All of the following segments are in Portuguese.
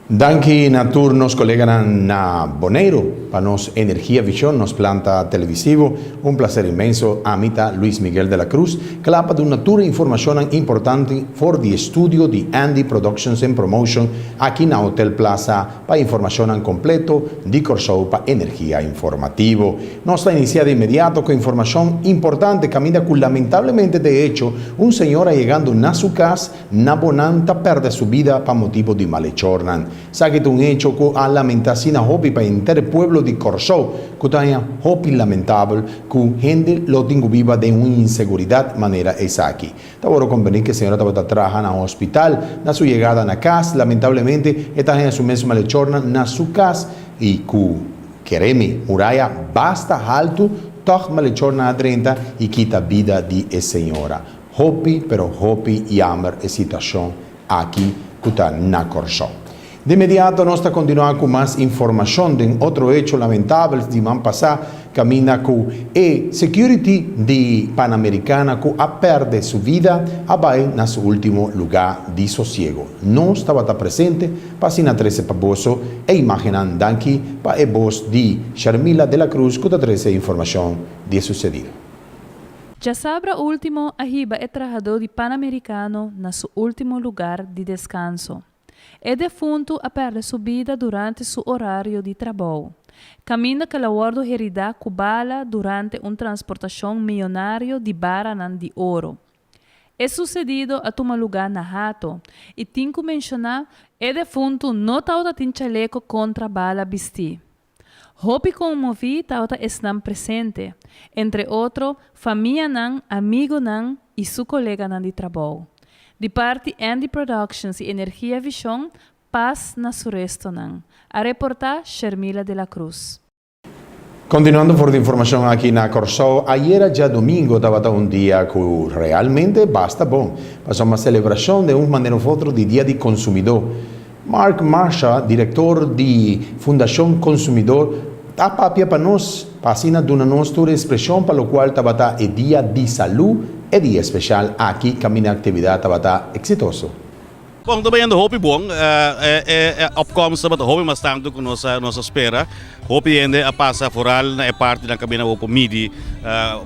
Danki natur nos colegan na Boneiro, para nos Energía Visión, nos planta televisivo. Un placer inmenso, amita Luis Miguel de la Cruz, que la de natura información importante for the estudio de Andy Productions and Promotion aquí na Hotel Plaza para información completo de Corsou para energía informativo. Nos está iniciada de inmediato con información importante, camina que lamentablemente de hecho un señor llegando na su casa, na bonanta perde su vida para motivo de malechornan. Sabe que un hecho que a lamentación hopi para el pueblo de Corsou, que tenha hopi lamentable, que gente lo tenga viva de una inseguridad manera esa aquí. Taboro convenir que a senhora estava trabajando en hospital, na su llegada na casa, lamentablemente, está en su mesma malechorna na su casa, y que, quereme, muralla basta alto, toch malechorna a 30 y quita vida de esa señora. Hopi, pero hopi y amar e situación aquí, que está na Corsou. De inmediato nós continuamos com mais informação de outro hecho lamentável de semana passada, camina com a security de Panamericana que a perde sua vida abai no seu último lugar de sossego. Nós estava presente para na 13 para bolso e imaginando daqui para a voz de Sharmila de la Cruz que traz a informação de sucedido. Já sabra último arriba é trabajador de Panamericano no seu último lugar de descanso. É defunto a perder sua vida durante seu horário de trabalho. Caminha que lawardo herida cubala durante uma transportação milionária de baranan de ouro. É sucedido a tomar lugar na rato e tenho que mencionar é defunto não tauta tem chaleco contra bala bisti. Hopi comovi tauta estão presente, entre outros, família nan, amigo nan e seu colega nan de trabalho. De parte Andy Productions e Energía Visión, paz na su resto nan. A reportar Sharmila de la Cruz. Continuando por la información aquí en Corsou, ayer ya domingo estaba un día que realmente basta bom. Pasó una celebración de un manera u otro de Día del Consumidor. Mark Marshall, director de Fundación Consumidor, a papia para nós, pasina de una nostra expresión para lo cual estaba el Día de Salud e dia especial aqui, caminha atividade estava exitoso. Bom, também ando hopi bom, opkomst dat hopi mas tanto com nossa espera. Hopi ainda a passa foral na parte da cabina o midi,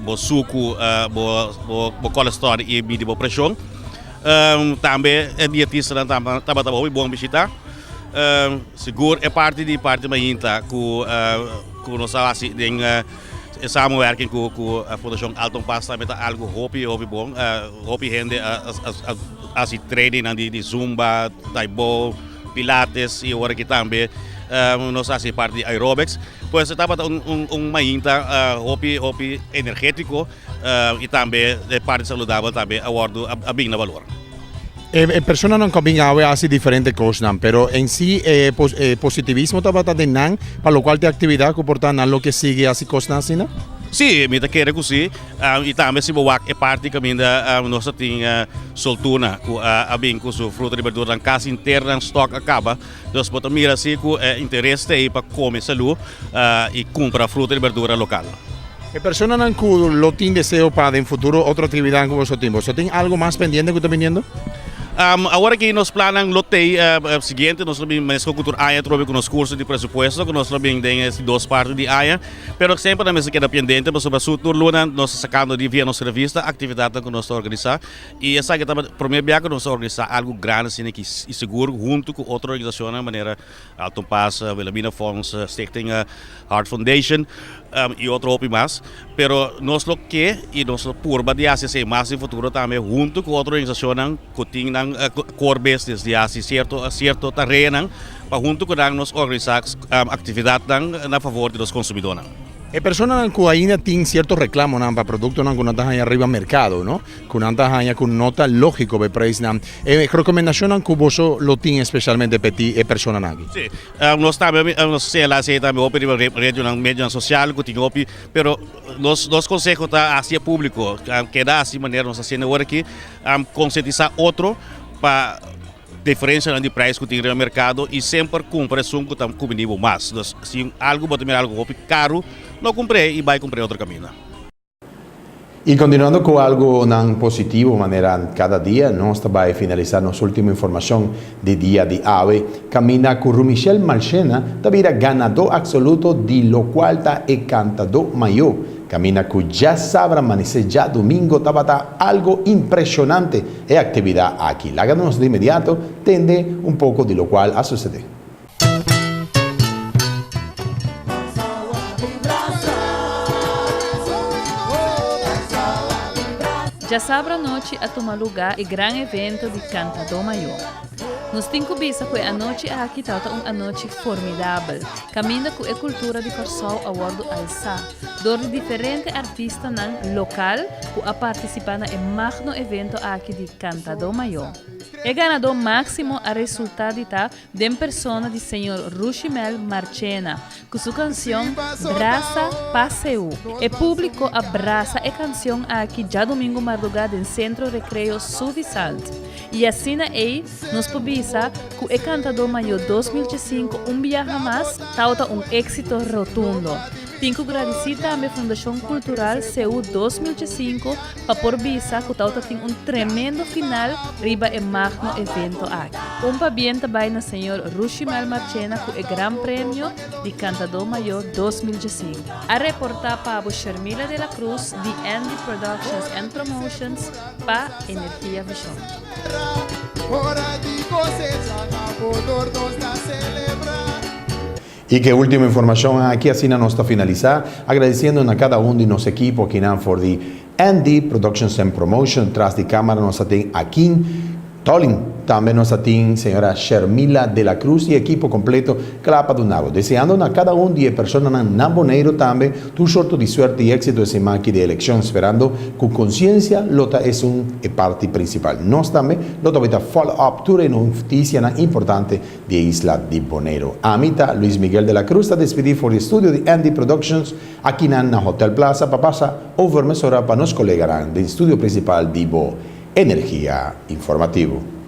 bo suco, bo colesterol e midi bo pressão. Também é dietista também hopi bom visita. Seguro é parte mainta com nossa assim samenwerking com a Fundação Alton Pasta met algo hopi bom, hopi gente as training de zumba, taibo, pilates e agora que também nós assim parte de aerobics, pois estava mainta hopi energético e também de parte saudável também awardo a bem na valor. Personas non combinano así diferentes cosas, pero en sí positivismo estaba teniendo para lo cual de actividad que portan a lo que sigue así cosas así, ¿no? Sim, me quero que sim, e também se boa é parte que ainda nós tem soltuna a bem com sua fruta e verdura na casa interna, estoque acaba, nós podemos mirar se com interesse aí para comer saúde e comprar fruta e verdura local. Personas non lo tienen deseo para en futuro otra actividad como vosotros tienen. ¿Vosotros tienen algo más pendiente que está viniendo? Agora que nós planamos lotei seguinte, nós também mais cultura AIA trouxe com os cursos de presupuesto, que nós também temos duas partes de AIA, pero sempre na mesa que é pendente, mas sobre a sua turma nós sacando de via nossa revista, atividade que nós organizar e essa que também primeiro dia que nós organizar algo grande assim que e seguro junto com outra organização de maneira Alton Pass, Wilhelmina Fonds, Stichting Heart Foundation e outro hopi mais, pero nós lo que e nós purba de ACC mais em futuro também junto com outra organização que tem core business de assim certo terreno para junto com nós organizar atividade na favor dos consumidores. Personas que ainda tienen ciertos reclamos para productos que no están arriba al mercado, ¿no? Que no están con nota lógico de precio. Recomendación que vos lo tienen especialmente para personas aquí. Sí, nós também também opera regional media social que tem opi, pero nós conseguimos tá assim público que dá assim maneira nós assim agora aqui conscientizar outro para diferença de preço que tem no mercado e sempre com preço que estamos combinando mais. Se algo botar algo caro, não comprei e vai comprar outro caminho. E continuando com algo não positivo, maneira cada dia, nós vai finalizar nossa última informação de dia de hoje. Caminha com o Michel Marchena, também ganador absoluto, de lo qual é cantador maior. Caminha com já sabra, amanhecer já domingo, estava algo impressionante e atividade aqui. Láganos de imediato, tende um pouco de lo qual a suceder. Já sábado à noite a tomar lugar o grande evento de Cantador Maior. Nos cinco bisa que a noite aqui está uma noite formidável. Caminha com a cultura de Corsol a bordo alça. Dor de diferentes artistas local que a participar no magno evento aqui de Cantador Maior. O ganador máximo a resultado está de persona de senhor Rushimel Marchena, com sua canção Braça Passeu. O público abraça a canção aqui já domingo madrugada em Centro Recreio Suficiente. E assim aí, nos publica que o Cantador Maior 2005 viaje mais, tauta êxito rotundo. Tenho que agradecer também à Fundação Cultural CU 2005 para por visa que tauta tem tremendo final riba e magno evento aqui. Bem também na senhor Rushimel Marchena com o Gran Prêmio de Cantador Maior 2005. A reportar para a Sharmila de la Cruz de Andy Productions and Promotions para Energia Vision. E que última informação aqui assim nós está finalizar, agradecendo a cada de nosso equipo que não for de Andy Productions and Promotion, tras de câmara nós tem aqui Tolin, também nós tem senhora Sharmila de la Cruz e equipo completo Clapa do Nabo. Desejando a cada de pessoas na Boneiro também tu sorte de suerte e êxito esse aqui de eleição, esperando com consciência lota é parte principal. Nós também lota vai dar follow-up toda notícia importante de Isla de Boneiro. A mita Luis Miguel de la Cruz está despedido por o estúdio de Andy Productions aqui na Hotel Plaza para passar over mesora para nos colegas do estúdio principal de Energia Informativo.